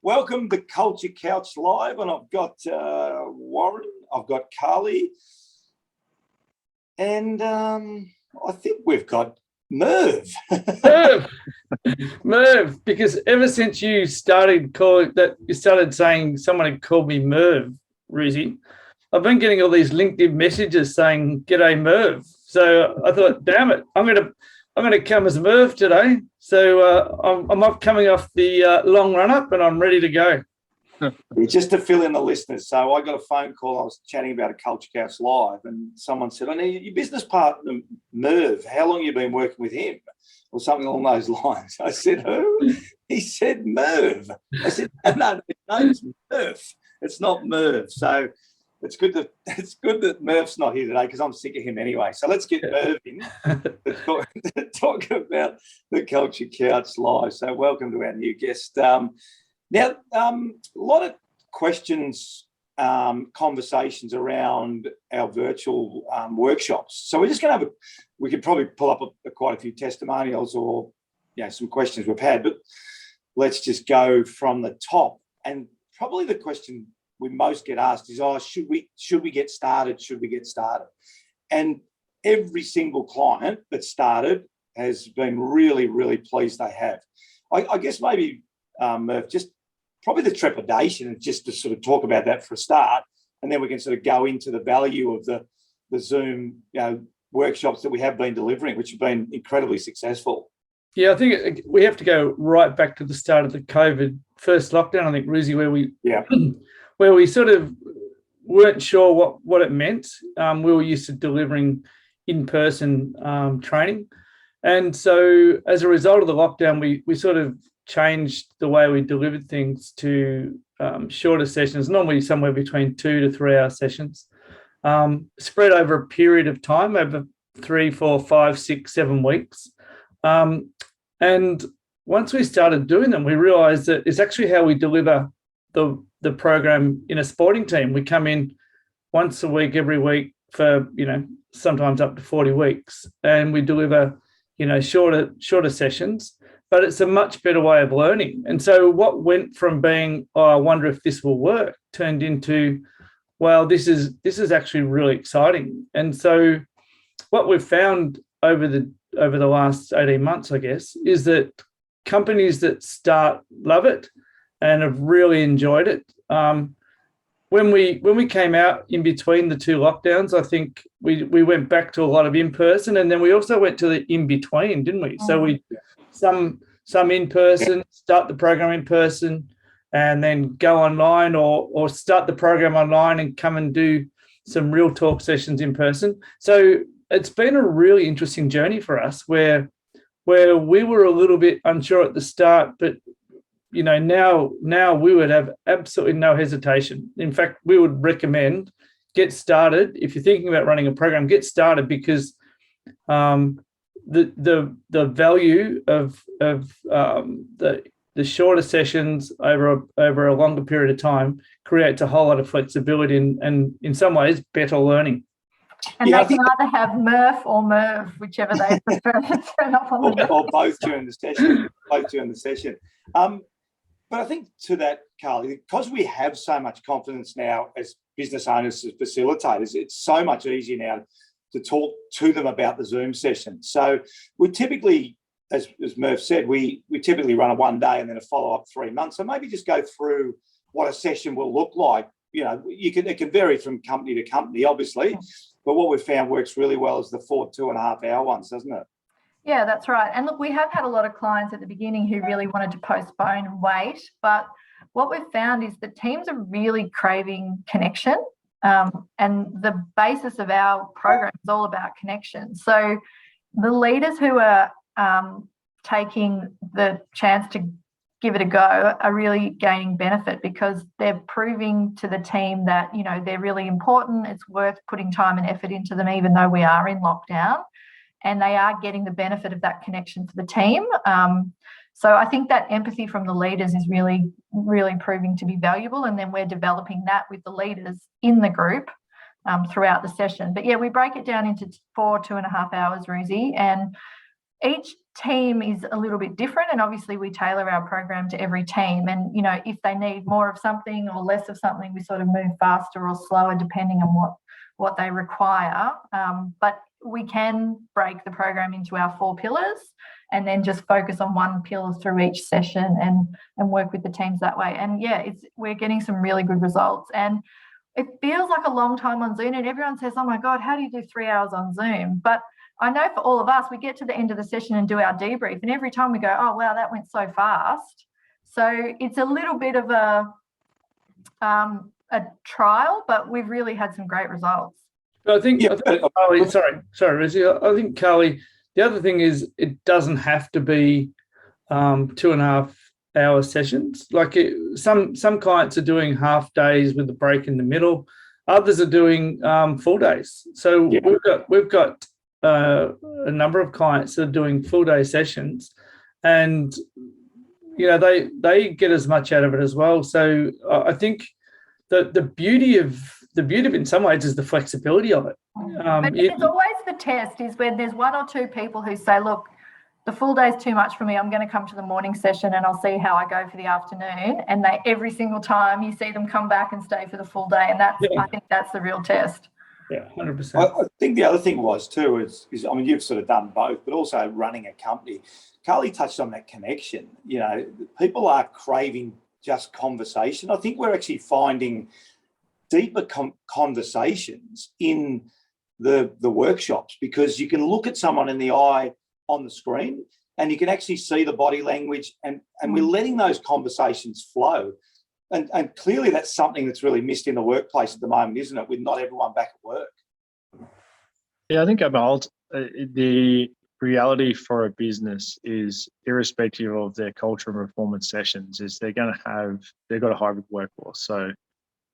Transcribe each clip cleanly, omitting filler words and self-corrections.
Welcome to Culture Couch Live, and I've got Warren, I've got Carly, and I think we've got Merv. Merv, because ever since you started saying someone had called me Merv, Ruzi, I've been getting all these LinkedIn messages saying "G'day, Merv." So I thought, damn it, I'm gonna come as Merv today. So I'm up coming off the long run up, and I'm ready to go. Just to fill in the listeners, so I got a phone call. I was chatting about a Culture Couch Live, and someone said, "I need your business partner, Merv. How long have you been working with him?" Or something along those lines. I said, "Who?" He said, "Merv." I said, "No, it's Merv. It's not Merv." So it's good that Merv's not here today because I'm sick of him anyway. So let's get Merv in to talk about the Culture Couch Live. So welcome to our new guest. Now, a lot of questions, conversations around our virtual workshops. So we're just going to we could probably pull up quite a few testimonials or some questions we've had, but let's just go from the top. And probably the question we most get asked is, should we get started? Should we get started? And every single client that started has been really, really pleased they have. I guess maybe, Merv, just probably the trepidation, just to sort of talk about that for a start, and then we can sort of go into the value of the Zoom workshops that we have been delivering, which have been incredibly successful. Yeah, I think we have to go right back to the start of the COVID first lockdown, I think, Ruzi, where we sort of weren't sure what it meant. We were used to delivering in-person training. And so as a result of the lockdown, we sort of changed the way we delivered things to shorter sessions, normally somewhere between 2 to 3 hour sessions, spread over a period of time, over 3, 4, 5, 6, 7 weeks. And once we started doing them, we realized that it's actually how we deliver the program in a sporting team. We come in once a week, every week for, sometimes up to 40 weeks, and we deliver, shorter sessions, but it's a much better way of learning. And so what went from being, I wonder if this will work, turned into, well, this is actually really exciting. And so what we've found over the last 18 months, I guess, is that companies that start love it and have really enjoyed it. When we came out in between the two lockdowns, I think we went back to a lot of in-person, and then we also went to the in-between, didn't we? So we some in-person, start the program in person, and then go online, or start the program online and come and do some real talk sessions in person. So it's been a really interesting journey for us where we were a little bit unsure at the start, but now we would have absolutely no hesitation. In fact, we would recommend get started. If you're thinking about running a program, get started, because the value of the shorter sessions over a longer period of time creates a whole lot of flexibility and in some ways better learning. And they can either have Murph or Merv, whichever they prefer to turn up on or both during the session. But I think to that, Carly, because we have so much confidence now as business owners, as facilitators, it's so much easier now to talk to them about the Zoom session. So we typically, as Merv said, we typically run a 1 day and then a follow-up 3 months. So maybe just go through what a session will look like. It can vary from company to company, obviously, but what we've found works really well is the 4 2.5 hour ones, doesn't it? Yeah, that's right. And look, we have had a lot of clients at the beginning who really wanted to postpone and wait, but what we've found is that teams are really craving connection, and the basis of our program is all about connection. So the leaders who are taking the chance to give it a go are really gaining benefit, because they're proving to the team that, they're really important. It's worth putting time and effort into them, even though we are in lockdown, and they are getting the benefit of that connection for the team. So I think that empathy from the leaders is really, really proving to be valuable. And then we're developing that with the leaders in the group throughout the session. But yeah, we break it down into 2.5 hours, Ruzi, and each team is a little bit different, and obviously we tailor our program to every team. And if they need more of something or less of something, we sort of move faster or slower depending on what they require. But we can break the program into our 4 pillars and then just focus on one pillar through each session and work with the teams that way. And yeah, we're getting some really good results. And it feels like a long time on Zoom, and everyone says, oh my God, how do you do 3 hours on Zoom? But I know for all of us, we get to the end of the session and do our debrief, and every time we go, oh wow, that went so fast. So it's a little bit of a trial, but we've really had some great results. I think Carly, sorry, Rizzy. I think, Carly, the other thing is it doesn't have to be 2.5 hour sessions. Like some clients are doing half days with a break in the middle. Others are doing full days. So we've got a number of clients that are doing full day sessions, and they get as much out of it as well. So I think the beauty of in some ways is the flexibility of it. But it's always the test is when there's 1 or 2 people who say, look, the full day is too much for me. I'm going to come to the morning session and I'll see how I go for the afternoon. And every single time you see them come back and stay for the full day. And I think that's the real test. Yeah, 100%. I think the other thing was too is I mean, you've sort of done both, but also running a company. Carly touched on that connection. People are craving just conversation. I think we're actually finding deeper conversations in the workshops, because you can look at someone in the eye on the screen and you can actually see the body language, and we're letting those conversations flow. And clearly that's something that's really missed in the workplace at the moment, isn't it, with not everyone back at work? Yeah, I think the reality for a business is, irrespective of their culture and performance sessions, is they've got a hybrid workforce. So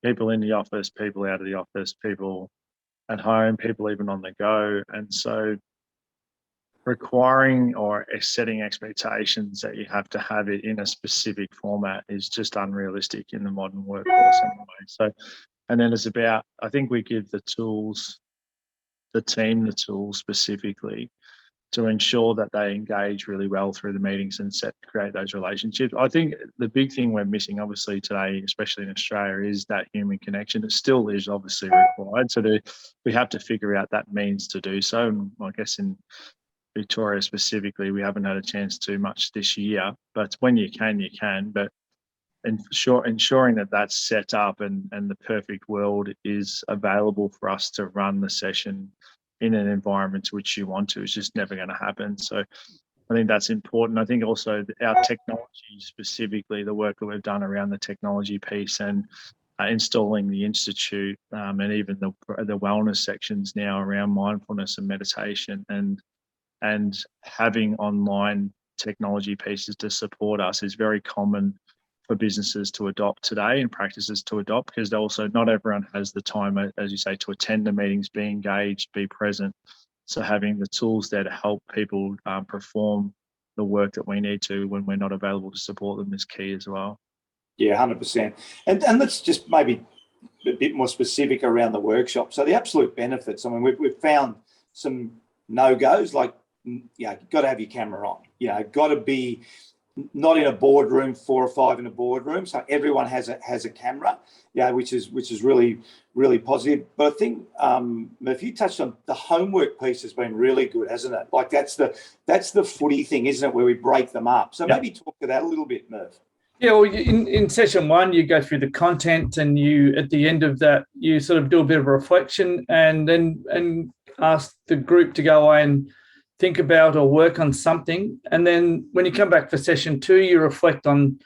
people in the office, people out of the office, people at home, people even on the go. And so requiring or setting expectations that you have to have it in a specific format is just unrealistic in the modern workforce anyway. So, and then it's about, I think we give the team the tools specifically to ensure that they engage really well through the meetings and create those relationships. I think the big thing we're missing, obviously today, especially in Australia, is that human connection. It still is obviously required. So we have to figure out that means to do so. And I guess in Victoria specifically, we haven't had a chance to much this year, but when you can, you can. But ensuring that that's set up and the perfect world is available for us to run the session in an environment to which you want to, is just never going to happen. So I think that's important. I think also our technology, specifically the work that we've done around the technology piece and installing the institute and even the wellness sections now around mindfulness and meditation and having online technology pieces to support us is very common for businesses to adopt today and practices to adopt, because also not everyone has the time, as you say, to attend the meetings, be engaged, be present. So having the tools there to help people perform the work that we need to when we're not available to support them is key as well. Yeah, 100%. And let's just maybe a bit more specific around the workshop. So the absolute benefits, I mean, we've found some no-goes, like, you've got to have your camera on, got to be not in a boardroom, 4 or 5 in a boardroom. So everyone has a camera, which is really, really positive. But I think, if you touched on the homework piece, has been really good, hasn't it? Like that's the footy thing, isn't it, where we break them up. So maybe talk to that a little bit, Murph. Yeah, well, in session 1, you go through the content, and you, at the end of that, you sort of do a bit of a reflection, and ask the group to go away and think about or work on something. And then when you come back for session 2, you reflect on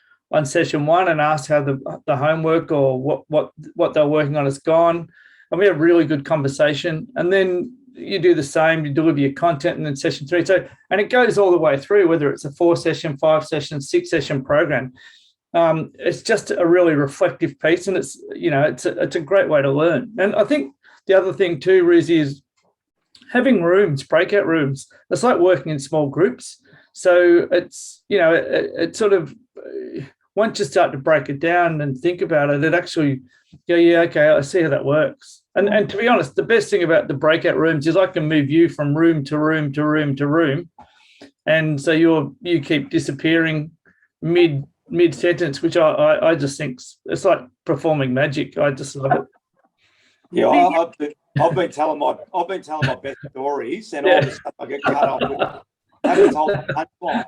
session 1 and ask how the homework or what they're working on has gone. And we have really good conversation. And then you do the same, you deliver your content, and then session 3. So, and it goes all the way through, whether it's a 4-session, 5-session, 6-session program. It's just a really reflective piece, and it's a great way to learn. And I think the other thing too, Ruzi, is having rooms, breakout rooms. It's like working in small groups. So it's, it sort of, once you start to break it down and think about it, it actually, okay, I see how that works. And to be honest, the best thing about the breakout rooms is I can move you from room to room to room to room, and so you keep disappearing mid sentence, which I just think it's like performing magic. I just love it. Yeah, I've been telling my best stories, and all of a sudden I get cut off with haven't told the punchline.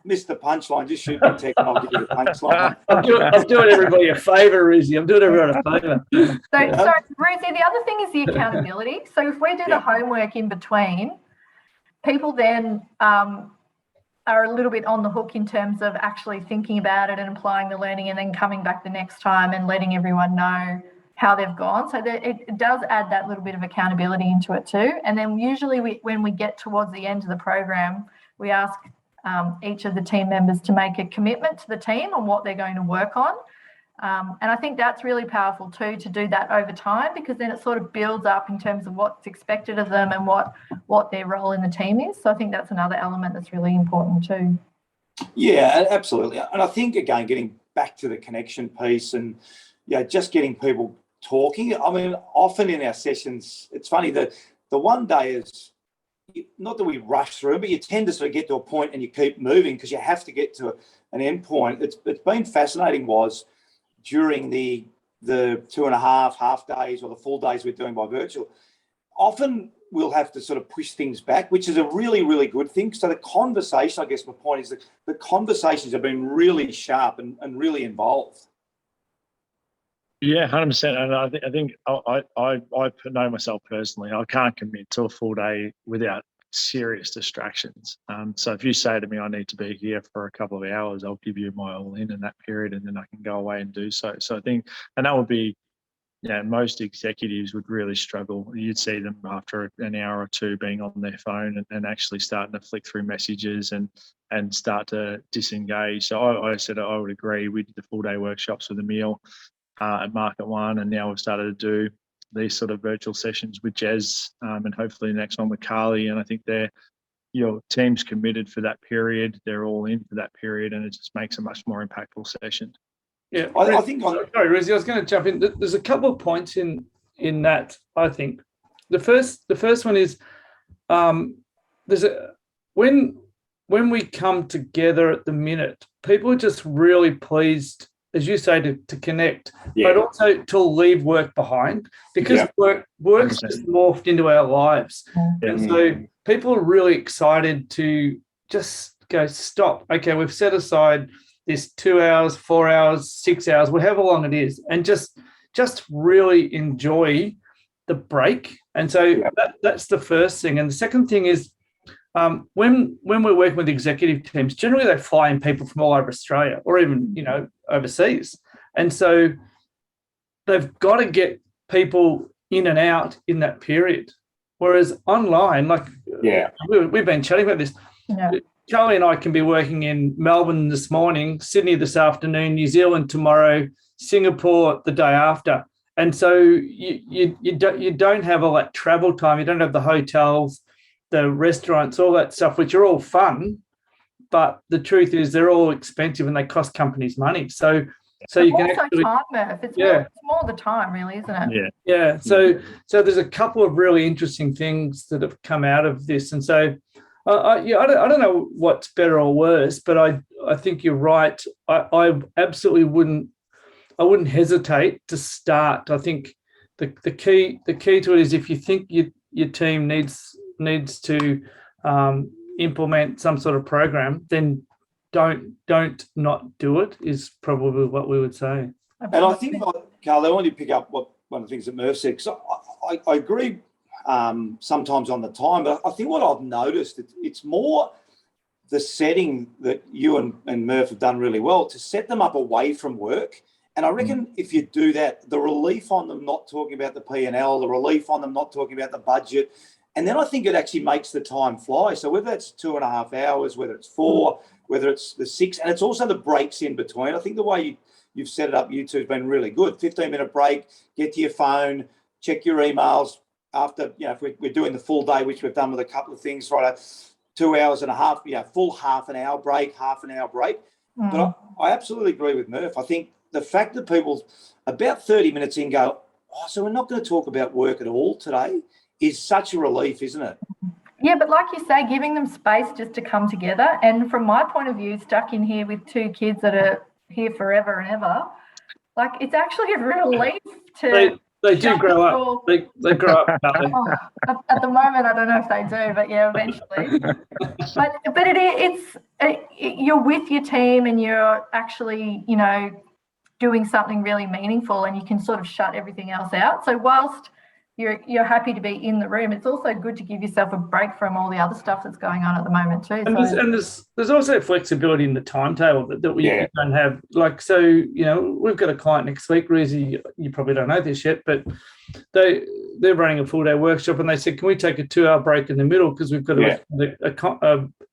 Missed the punchline. Just shoot me a text, and I'll give you the punchline. I'm doing everybody a favour, Izzy. I'm doing everyone a favour. So, Rosie, the other thing is the accountability. So if we do the homework in between, people then are a little bit on the hook in terms of actually thinking about it and applying the learning, and then coming back the next time and letting everyone know how they've gone. So that it does add that little bit of accountability into it too. And then usually when we get towards the end of the program, we ask each of the team members to make a commitment to the team on what they're going to work on. And I think that's really powerful too, to do that over time, because then it sort of builds up in terms of what's expected of them and what their role in the team is. So I think that's another element that's really important too. Yeah, absolutely. And I think, again, getting back to the connection piece and just getting people talking. I mean, often in our sessions, it's funny that the one day is, not that we rush through, but you tend to sort of get to a point and you keep moving because you have to get to an end point. It's been fascinating was during the 2.5 half days or the full days we're doing by virtual, often we'll have to sort of push things back, which is a really, really good thing. So the conversation, I guess my point is that the conversations have been really sharp and really involved. Yeah, 100%. And I think I know myself personally, I can't commit to a full day without serious distractions. So if you say to me, I need to be here for a couple of hours, I'll give you my all in that period, and then I can go away and do so. So I think, and that would be, most executives would really struggle. You'd see them after an hour or two being on their phone and actually starting to flick through messages and start to disengage. So I said I would agree. We did the full day workshops with Emil at Market One, and now we've started to do these sort of virtual sessions with Jez, and hopefully the next one with Carly. And I think your team's committed for that period. They're all in for that period, and it just makes a much more impactful session. Yeah, I think. Sorry, Rosie, I was going to jump in. There's a couple of points in that. I think the first one is when we come together at the minute, people are just really pleased, as you say, to connect, but also to leave work behind, because work's just morphed into our lives. And so people are really excited to just go, stop. Okay, we've set aside this 2 hours, 4 hours, 6 hours, whatever long it is, and just really enjoy the break. And so that's the first thing. And the second thing is, when we're working with executive teams, generally they fly in people from all over Australia or even, overseas. And so they've got to get people in and out in that period. Whereas online, we've been chatting about this. Yeah. Charlie and I can be working in Melbourne this morning, Sydney this afternoon, New Zealand tomorrow, Singapore the day after. And so you don't have all that travel time. You don't have the hotels, the restaurants, all that stuff, which are all fun, but the truth is they're all expensive and they cost companies money. So you can actually time, Murph. It's more the time, really, isn't it? Yeah. So there's a couple of really interesting things that have come out of this, and so I don't know what's better or worse, but I think you're right. I absolutely wouldn't hesitate to start. I think the key to it is, if you think your team needs to implement some sort of program, then don't not do it, is probably what we would say. And I think, Carl, I want to pick up one of the things that Murph said, because I agree sometimes on the time, but I think what I've noticed, it's more the setting that you and Murph have done really well to set them up away from work. And I reckon if you do that, the relief on them not talking about the P&L, the relief on them not talking about the budget, and then I think it actually makes the time fly. So whether that's 2.5 hours, whether it's 4, whether it's the 6, and it's also the breaks in between. I think the way you've set it up, you two, has been really good. 15-minute break, get to your phone, check your emails. After, if we're doing the full day, which we've done with a couple of things, right, 2 hours and a half, full half an hour break. But I absolutely agree with Murph. I think the fact that people about 30 minutes in go, oh, so we're not going to talk about work at all today, is such a relief, isn't it? Yeah, but like you say, giving them space just to come together. And from my point of view, stuck in here with 2 kids that are here forever and ever, like it's actually a relief to. They do grow up. They grow up. Oh, at the moment, I don't know if they do, but yeah, eventually. but you're with your team and you're actually, you know, doing something really meaningful, and you can sort of shut everything else out. So whilst you're happy to be in the room, it's also good to give yourself a break from all the other stuff that's going on at the moment too. And there's also flexibility in the timetable that we don't have. Like, so, you know, we've got a client next week, Ruzi, you probably don't know this yet, but they're running a full day workshop, and they said, can we take a 2-hour break in the middle because we've got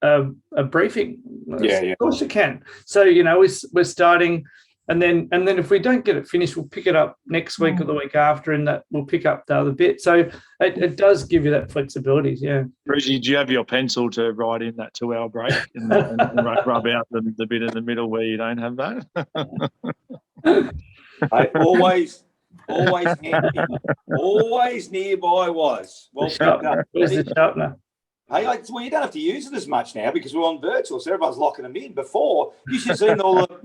a briefing? Of course you can. So, you know, we're starting. And then if we don't get it finished, we'll pick it up next week or the week after, and that we'll pick up the other bit. So it does give you that flexibility, yeah. Brucey, do you have your pencil to write in that 2-hour break and rub out the bit in the middle where you don't have that? Always nearby was. Well, Where's the sharpener? Hey, well, you don't have to use it as much now because we're on virtual, so everyone's locking them in. Before, you should have seen all the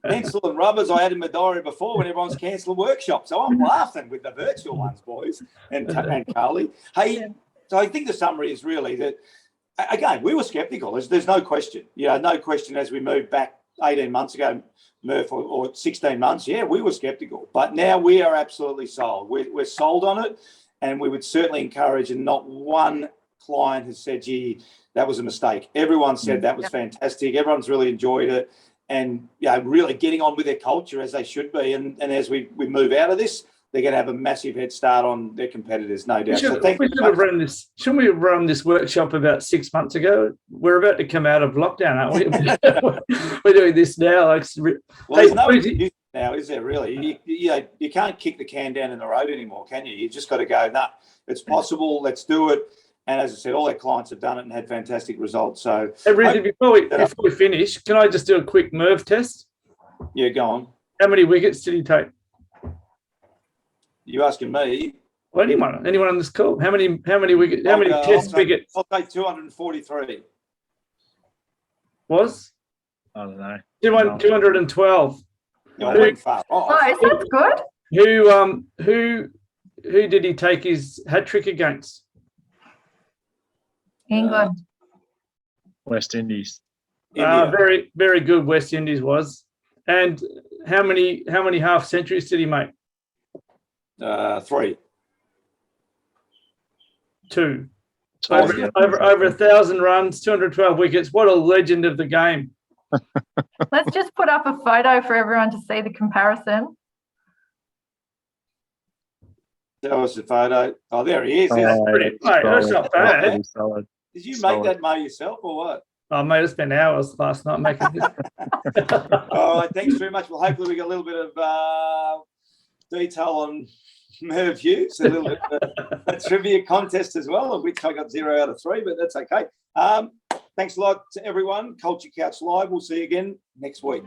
pencil and rubbers I had in my diary before when everyone's cancelling workshops. So I'm laughing with the virtual ones, boys, and Carly. Hey, so I think the summary is really that, again, we were sceptical. There's no question. Yeah, no question as we moved back 18 months ago, Murph, or 16 months. Yeah, we were sceptical. But now we are absolutely sold. We're sold on it, and we would certainly encourage, and not one client has said, gee, that was a mistake. Everyone said that was fantastic. Everyone's really enjoyed it. And really getting on with their culture as they should be. And as we move out of this, they're going to have a massive head start on their competitors, no doubt. Shouldn't we have run this workshop about 6 months ago? We're about to come out of lockdown, aren't we? We're doing this now. There's no excuse now, is there really? You can't kick the can down in the road anymore, can you? You've just got to go, nah, it's possible, let's do it. And as I said, all our clients have done it and had fantastic results. So, hey, Rizzy, before we finish, can I just do a quick Merv test? Yeah, go on. How many wickets did he take? You asking me? Well, anyone on this call? How many wickets? How many test wickets? I'll take 243. Was? I don't know. 212. No, I went far off. That's good. Who did he take his hat trick against? England. West Indies. Very, very good West Indies was. And how many half centuries did he make? 3. 2. Over 1,000 runs, 212 wickets. What a legend of the game. Let's just put up a photo for everyone to see the comparison. That was the photo. Oh, there he is. That's not bad. Did you make that, Mo, yourself or what? Oh, mate, I spent hours last night making this. All right, thanks very much. Well, hopefully we got a little bit of detail on Merv Hughes, a little bit of a trivia contest as well, of which I got 0 out of 3, but that's okay. Thanks a lot to everyone. Culture Couch Live. We'll see you again next week.